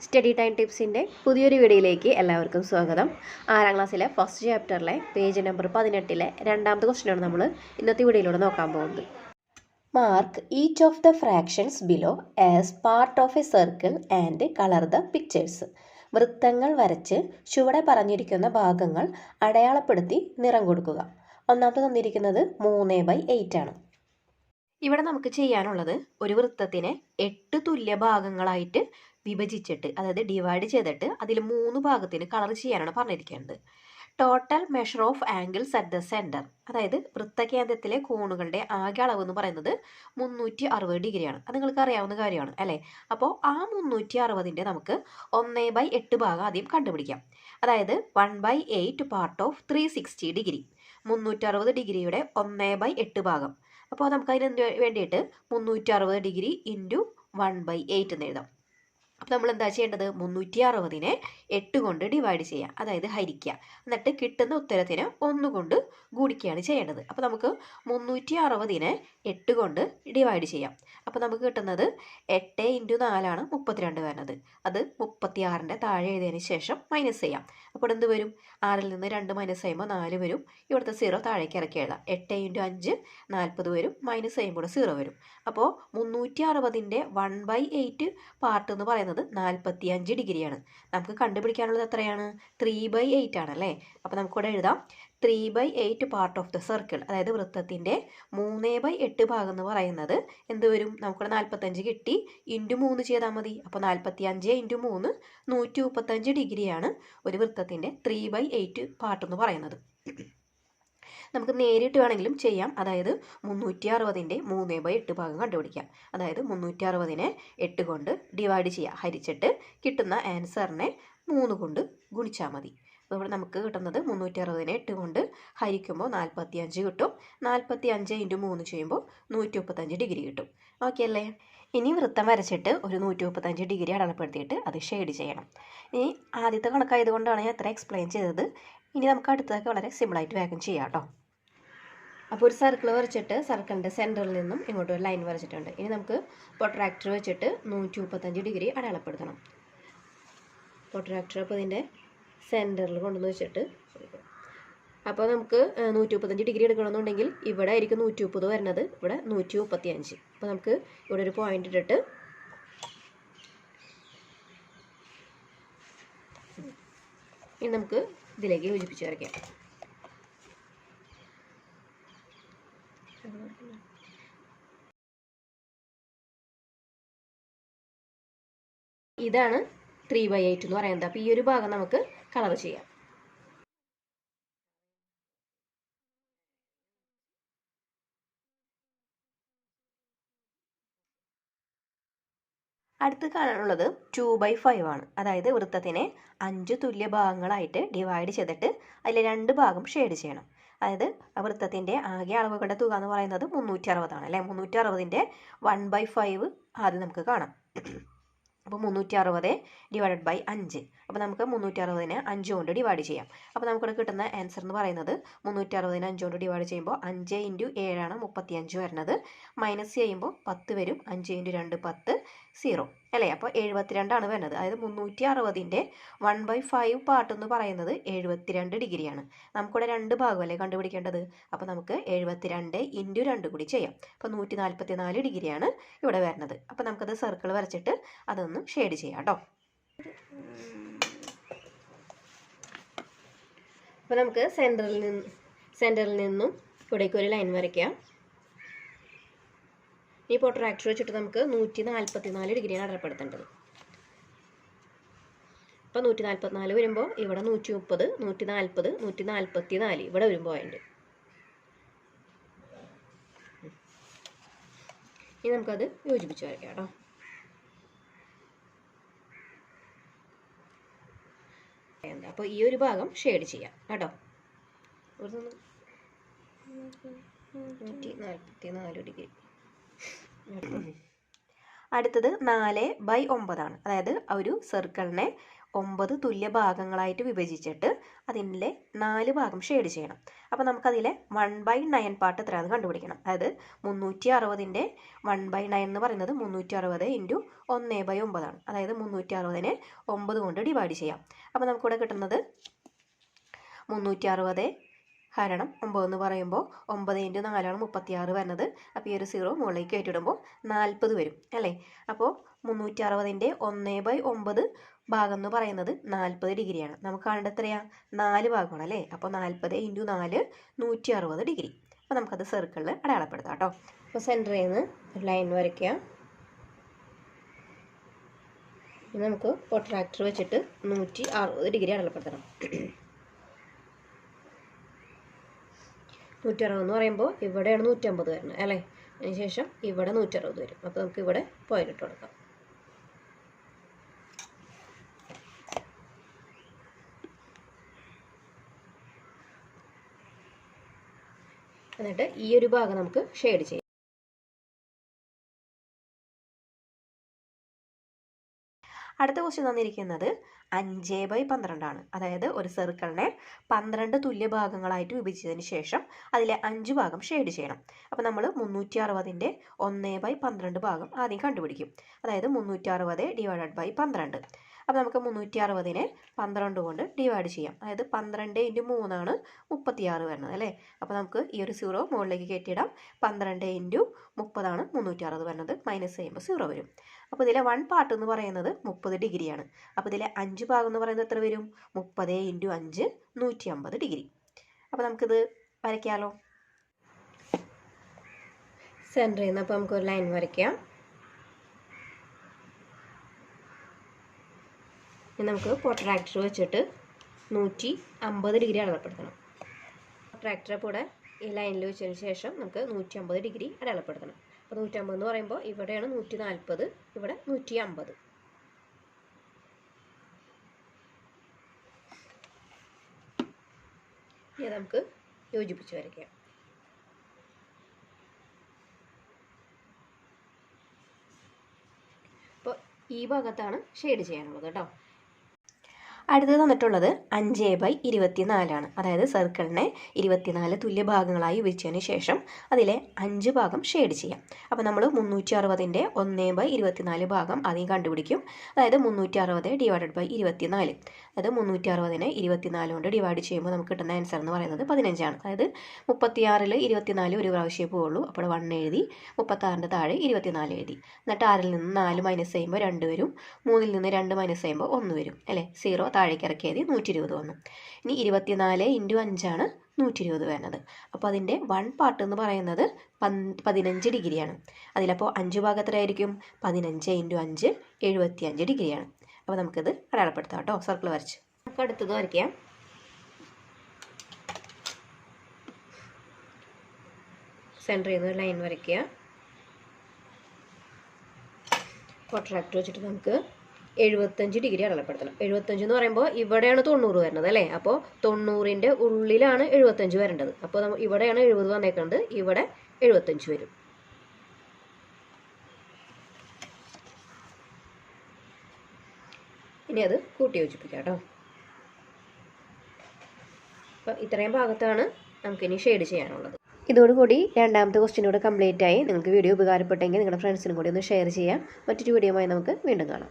Study time ടിപ്സിൻ്റെ പുതിയൊരു വീഡിയോയിലേക്ക് എല്ലാവർക്കും സ്വാഗതം. 6ാം ക്ലാസ്സിലെ ഫസ്റ്റ് ചാപ്റ്ററിലെ പേജ് നമ്പർ 18-ലെ രണ്ടാമത്തെ ക്വസ്റ്റ്യനാണ് നമ്മൾ ഇന്നത്തെ വീഡിയോയിലൂടെ നോക്കാൻ പോകുന്നത്. Mark each of the fractions below as part of A circle and colour the pictures. വൃത്തങ്ങൾ വരച്ച് ചുവടെ പറഞ്ഞിരിക്കുന്ന ഭാഗങ്ങൾ അടയാളപ്പെടുത്തി നിറം കൊടുക്കുക. ഒന്നാമത്തെ തന്നിരിക്കുന്നത് 3/8 ആണ്. ഇവിടെ നമുക്ക് ചെയ്യാനുള്ളത് ഒരു വൃത്തത്തിനെ 8 തുല്യ ഭാഗങ്ങളായിട്ട് വിഭജിച്ചിട്ട്, അതായത് ഡിവൈഡ് ചെയ്തിട്ട് അതിൽ 3 ഭാഗത്തിന് കളർ ചെയ്യാനാണ് പറഞ്ഞിരിക്കുന്നത്. Total measure of angles at the centre, അതായത് വൃത്തകേന്ദ്രത്തിലെ കോണുകളുടെ ആകെ അളവ് എന്ന് പറയുന്നത് 360 ഡിഗ്രിയാണ്. അത് നിങ്ങൾക്ക് അറിയാവുന്ന കാര്യമാണ് അല്ലേ? അപ്പോൾ ആ 360ൻ്റെ നമുക്ക് 1/8 ഭാഗം ആദ്യം കണ്ടുപിടിക്കാം. അതായത് 1/8 പാർട്ട് ഓഫ് 360 ഡിഗ്രി, 360 ഡിഗ്രിയുടെ 1/8 ഭാഗം. അപ്പോൾ നമുക്ക് അതിന് വേണ്ടിയിട്ട് 360 ഡിഗ്രി ഇൻറ്റു 1/8 എന്ന് എഴുതാം. അപ്പോൾ നമ്മൾ എന്താ ചെയ്യേണ്ടത്? 360നെ 8 കൊണ്ട് ഡിവൈഡ് ചെയ്യുക, അതായത് ഹരിക്കുക. എന്നിട്ട് കിട്ടുന്ന ഉത്തരത്തിന് 1 കൊണ്ട് ഗുണിക്കുകയാണ് ചെയ്യേണ്ടത്. അപ്പോൾ നമുക്ക് 360നെ 8 കൊണ്ട് ഡിവൈഡ് ചെയ്യാം. അപ്പോൾ നമുക്ക് കിട്ടുന്നത് 8 × 4 32 വരുന്നത്. അത് 36ൻ്റെ താഴെ എഴുതിയതിന് ശേഷം മൈനസ് ചെയ്യാം. അപ്പോൾ എന്ത് വരും? 6ൽ നിന്ന് 2 മൈനസ് ചെയ്യുമ്പോൾ 4 വരും. ഇവിടുത്തെ 0 താഴേക്ക് ഇറക്കി എഴുതാം. 8 × 5 40 വരും. മൈനസ് ചെയ്യുമ്പോൾ 0 വരും. അപ്പോൾ 360ൻ്റെ 1/8 പാർട്ട് എന്ന് പറയുന്നത് 45 ഡിഗ്രിയാണ്. നമുക്ക് കണ്ടുപിടിക്കാനുള്ളത് എത്രയാണ്? 3/8 ആണല്ലേ? അപ്പോൾ നമുക്കിവിടെ എഴുതാം 3/8 പാർട്ട് ഓഫ് ദ സർക്കിൾ, അതായത് വൃത്തത്തിൻ്റെ 3/8 ഭാഗം എന്ന് പറയുന്നത് എന്ത് വരും? നമുക്കിവിടെ 45 കിട്ടി, ഇൻറ്റു 3 ചെയ്താൽ മതി. അപ്പോൾ 45 × 3 135 ഡിഗ്രിയാണ് ഒരു വൃത്തത്തിൻ്റെ 3/8 പാർട്ട് എന്ന് പറയുന്നത്. നമുക്ക് നേരിട്ട് വേണമെങ്കിലും ചെയ്യാം. അതായത് 360ൻ്റെ 3/8 ഭാഗം കണ്ടുപിടിക്കാം. അതായത് 360നെ 8 കൊണ്ട് ഡിവൈഡ് ചെയ്യുക, ഹരിച്ചിട്ട് കിട്ടുന്ന ആൻസറിനെ 3 കൊണ്ട് ഗുണിച്ചാൽ മതി. അപ്പോൾ നമുക്ക് കിട്ടുന്നത് 360നെ 8 കൊണ്ട് ഹരിക്കുമ്പോൾ 45 കിട്ടും. 45 × 3 ചെയ്യുമ്പോൾ 135 ഡിഗ്രി കിട്ടും. ഓക്കെ അല്ലേ? ഇനി വൃത്തം വരച്ചിട്ട് ഒരു 135 ഡിഗ്രി അടയാളപ്പെടുത്തിയിട്ട് അത് ഷെയ്ഡ് ചെയ്യണം. ഇനി ആദ്യത്തെ കണക്കായതുകൊണ്ടാണ് ഞാൻ എത്ര എക്സ്പ്ലെയിൻ ചെയ്തത്. ഇനി നമുക്ക് അടുത്തതൊക്കെ വളരെ സിമ്പിളായിട്ട് വേഗം ചെയ്യാം കേട്ടോ. അപ്പോൾ ഒരു സർക്കിൾ വരച്ചിട്ട് സർക്കിളിൻ്റെ സെൻറ്ററിൽ നിന്നും ഇങ്ങോട്ട് ഒരു ലൈൻ വരച്ചിട്ടുണ്ട്. ഇനി നമുക്ക് പ്രൊട്രാക്ടർ വെച്ചിട്ട് 135 ഡിഗ്രി അടയാളപ്പെടുത്തണം. പ്രൊട്രാക്ടർ അപ്പോൾ ഇതിൻ്റെ സെൻറ്ററിൽ കൊണ്ടുവന്ന് വെച്ചിട്ട്, അപ്പോൾ നമുക്ക് 135 ഡിഗ്രി എടുക്കണമെന്നുണ്ടെങ്കിൽ ഇവിടെ ആയിരിക്കും 130 വരുന്നത്, ഇവിടെ 135. അപ്പോൾ നമുക്ക് ഇവിടെ ഒരു പോയിന്റ് ഇട്ടിട്ട് ഇനി നമുക്ക് ഇതിലേക്ക് യോജിപ്പിച്ച് വരയ്ക്കാം. ഇതാണ് 3/8 എന്ന് പറയുന്നത്. അപ്പോൾ ഈ ഒരു ഭാഗം നമുക്ക് കളർ ചെയ്യാം. അടുത്ത് കാണാനുള്ളത് 2/5 ആണ്. അതായത് വൃത്തത്തിനെ 5 തുല്യ ഭാഗങ്ങളായിട്ട് ഡിവൈഡ് ചെയ്തിട്ട് അതിൽ 2 ഭാഗം ഷെയ്ഡ് ചെയ്യണം. അതായത് വൃത്തത്തിൻ്റെ ആകെ അളവുകളുടെ തുക എന്ന് പറയുന്നത് 360 ആണ് അല്ലേ? 360ൻ്റെ 1/5 ആദ്യം നമുക്ക് കാണാം. അപ്പോൾ 360 ഡിവൈഡഡ് ബൈ 5. അപ്പോൾ നമുക്ക് 360നെ 5 കൊണ്ട് ഡിവൈഡ് ചെയ്യാം. അപ്പോൾ നമുക്കിവിടെ കിട്ടുന്ന ആൻസർ എന്ന് പറയുന്നത് 360നെ 5 കൊണ്ട് ഡിവൈഡ് ചെയ്യുമ്പോൾ 5 × 7 35 വരുന്നത്. മൈനസ് ചെയ്യുമ്പോൾ 10 വരും. 5 × 2 10, 0 അല്ലേ? അപ്പോൾ 72 വരുന്നത്. അതായത് 360ൻ്റെ 1/5 പാർട്ട് എന്ന് പറയുന്നത് 72 ഡിഗ്രിയാണ്. നമുക്കിവിടെ 2 ഭാഗമല്ലേ കണ്ടുപിടിക്കേണ്ടത്. അപ്പോൾ നമുക്ക് 72 × 2 കൂടി ചെയ്യാം. അപ്പോൾ 144 ഡിഗ്രിയാണ് ഇവിടെ വരുന്നത്. അപ്പോൾ നമുക്കത് സർക്കിൾ വരച്ചിട്ട് അതൊന്ന് ഷെയ്ഡ് ചെയ്യാം കേട്ടോ. അപ്പോൾ നമുക്ക് സെൻറ്ററിൽ നിന്നും ഇവിടേക്ക് ഒരു ലൈൻ വരയ്ക്കാം. ഈ പ്രൊട്രാക്ടർ വെച്ചിട്ട് നമുക്ക് 144 ഡിഗ്രിയാണ് അടയാളപ്പെടുത്തേണ്ടത്. അപ്പോൾ 144 വരുമ്പോൾ ഇവിടെ 130, 140, 144 ഇവിടെ വരും പോയിന്റ്. ഇനി നമുക്കത് യോജിപ്പിച്ച് വരയ്ക്കാം കേട്ടോ. അപ്പോൾ ഈ ഒരു ഭാഗം ഷെയ്ഡ് ചെയ്യാം കേട്ടോ. 144 ഡിഗ്രി. അടുത്തത് 4/9 ആണ്. അതായത് ഒരു സർക്കിളിനെ 9 തുല്യ ഭാഗങ്ങളായിട്ട് വിഭജിച്ചിട്ട് അതിൻ്റെ 4 ഭാഗം ഷെയ്ഡ് ചെയ്യണം. അപ്പോൾ നമുക്കതിലെ 1/9 പാർട്ട് എത്രയാണെന്ന് കണ്ടുപിടിക്കണം. അതായത് 360ൻ്റെ 1/9 എന്ന് പറയുന്നത് 360 ഇൻറ്റു 1/9 ആണ്. അതായത് 360നെ 9 കൊണ്ട് ഡിവൈഡ് ചെയ്യാം. അപ്പോൾ നമുക്കിവിടെ കിട്ടുന്നത് 360 ഹരണം 9 എന്ന് പറയുമ്പോൾ 9 ഇൻറ്റു 4 36 വരുന്നത്. അപ്പോൾ ഈ ഒരു 0 മുകളിലേക്ക് കയറ്റിടുമ്പോൾ 40 വരും അല്ലേ. അപ്പോൾ 360ൻ്റെ 1/9 ഭാഗം എന്ന് പറയുന്നത് 40 ഡിഗ്രിയാണ്. നമുക്ക് കാണേണ്ടത് എത്രയാണ്? 4 ഭാഗമാണ് അല്ലേ. അപ്പോൾ 40 ഇൻറ്റു 4 160 ഡിഗ്രി. അപ്പോൾ നമുക്കത് സർക്കിളിൽ അടയാളപ്പെടുത്താം കേട്ടോ. അപ്പോൾ സെൻറ്ററിൽ നിന്ന് ഒരു ലൈൻ വരയ്ക്കുക. നമുക്ക് പ്രൊട്രാക്ടർ വെച്ചിട്ട് 160 ഡിഗ്രി അടയാളപ്പെടുത്തണം. 160 എന്ന് പറയുമ്പോൾ ഇവിടെയാണ് 150 വരുന്നത് അല്ലേ. അതിനുശേഷം ഇവിടെ 160 വരും. അപ്പോൾ നമുക്ക് ഇവിടെ പോയിന്റ് ഇട്ട് കൊടുക്കാം. എന്നിട്ട് ഈ ഒരു ഭാഗം നമുക്ക് ഷെയ്ഡ് ചെയ്യാം. അടുത്ത ക്വസ്റ്റ്യൻ തന്നിരിക്കുന്നത് 5/12 ആണ്. അതായത് ഒരു സർക്കിളിനെ 12 തുല്യ ഭാഗങ്ങളായിട്ട് വിഭജിച്ചതിന് ശേഷം അതിലെ 5 ഭാഗം ഷെയ്ഡ് ചെയ്യണം. അപ്പോൾ നമ്മൾ 360ൻ്റെ 1/12 ഭാഗം ആദ്യം കണ്ടുപിടിക്കും. അതായത് 360 ഡിവൈഡഡ് ബൈ 12. അപ്പോൾ നമുക്ക് 360നെ 12 കൊണ്ട് ഡിവൈഡ് ചെയ്യാം. അതായത് 12 ഇൻറ്റു 3 ആണ് 36 വരുന്നത് അല്ലേ. അപ്പോൾ നമുക്ക് ഈ ഒരു 0 മുകളിലേക്ക് കയറ്റിയിടാം. 12 ഇൻറ്റു 30 ആണ് 360 വരുന്നത്. മൈനസ് ചെയ്യുമ്പോൾ 0 വരും. അപ്പോൾ ഇതിലെ 1 പാർട്ട് എന്ന് പറയുന്നത് 30 ഡിഗ്രിയാണ്. അപ്പോൾ ഇതിലെ 5 ഭാഗം എന്ന് പറയുന്നത് എത്ര വരും? 30 ഇൻറ്റു 5 150 ഡിഗ്രി. അപ്പോൾ നമുക്കിത് വരയ്ക്കാമല്ലോ. സെൻറ്ററിൽ നിന്ന് അപ്പോൾ നമുക്കൊരു ലൈൻ വരയ്ക്കാം. നമുക്ക് പ്രൊട്രാക്ടർ വെച്ചിട്ട് 150 ഡിഗ്രി അടയാളപ്പെടുത്തണം. പ്രൊട്രാക്ടറെ കൂടെ ഈ ലൈനിൽ വെച്ചതിന് ശേഷം നമുക്ക് 150 ഡിഗ്രി അടയാളപ്പെടുത്തണം. അപ്പോൾ 150 എന്ന് പറയുമ്പോൾ ഇവിടെയാണ് 140, ഇവിടെ 150. ഇനി നമുക്ക് യോജിപ്പിച്ച് വരയ്ക്കാം. അപ്പോൾ ഈ ഭാഗത്താണ് ഷെയ്ഡ് ചെയ്യാനുള്ളത് കേട്ടോ. അടുത്തത് തന്നിട്ടുള്ളത് 5/24 ആണ്. അതായത് സർക്കിളിനെ 24 തുല്യ ഭാഗങ്ങളായി വിഭജിച്ചതിന് ശേഷം അതിലെ 5 ഭാഗം ഷെയ്ഡ് ചെയ്യാം. അപ്പോൾ നമ്മൾ 360ൻ്റെ 1/24 ഭാഗം ആദ്യം കണ്ടുപിടിക്കും. അതായത് 360 ഡിവൈഡഡ് ബൈ 24. അതായത് 360നെ 24 കൊണ്ട് ഡിവൈഡ് ചെയ്യുമ്പോൾ നമുക്ക് കിട്ടുന്ന ആൻസർ എന്ന് പറയുന്നത് 15 ആണ്. അതായത് 36ൽ 24 ഒരു പ്രാവശ്യമേ പോവുള്ളൂ. അപ്പോൾ 1 എഴുതി, 36ൻ്റെ താഴെ 24 എഴുതി. എന്നിട്ട് 6ൽ നിന്ന് 4 മൈനസ് ചെയ്യുമ്പോൾ 2 വരും. 3ൽ നിന്ന് 2 മൈനസ് ചെയ്യുമ്പോൾ 1 വരും അല്ലേ. 0 താഴേക്ക് ഇറക്കിയത് 120 വന്നു. ഇനി 24 ഇൻറ്റു 5 ആണ് 120 വരുന്നത്. അപ്പോൾ അതിൻ്റെ 1 പാർട്ട് എന്ന് പറയുന്നത് 15 ഡിഗ്രിയാണ്. അതിലപ്പോൾ 5 ഭാഗം എത്രയായിരിക്കും? 15 ഇൻറ്റു 5 75 ഡിഗ്രിയാണ്. അപ്പോൾ നമുക്കിത് അടയാളപ്പെടുത്താം കേട്ടോ. സർക്കിൾ വരച്ച് നമുക്ക് അടുത്തത് വരയ്ക്കാം. സെൻറ്ററിൽ നിന്ന് ലൈൻ വരയ്ക്കുക. പ്രൊട്രാക്ടർ വെച്ചിട്ട് നമുക്ക് 75 ഡിഗ്രി അടയാളപ്പെടുത്തണം. 75 എന്ന് പറയുമ്പോൾ ഇവിടെയാണ് 90 വരുന്നത് അല്ലേ. അപ്പോൾ 90ൻ്റെ ഉള്ളിലാണ് 75 വരേണ്ടത്. അപ്പോൾ ഇവിടെയാണ് 70 വന്നേക്കുന്നത്, ഇവിടെ 75 വരും. ഇനി അത് കൂട്ടി യോജിപ്പിക്കാം കേട്ടോ. അപ്പോൾ ഇത്രയും ഭാഗത്താണ് നമുക്കിനി ഷെയ്ഡ് ചെയ്യാനുള്ളത്. ഇതോടുകൂടി രണ്ടാമത്തെ ക്വസ്റ്റ്യനോട് കംപ്ലീറ്റ് ആയി. നിങ്ങൾക്ക് വീഡിയോ ഉപകാരപ്പെട്ടെങ്കിൽ നിങ്ങളുടെ ഫ്രണ്ട്സിനും കൂടി ഒന്ന് ഷെയർ ചെയ്യാം. മറ്റൊരു വീഡിയോയുമായി നമുക്ക് വീണ്ടും കാണാം.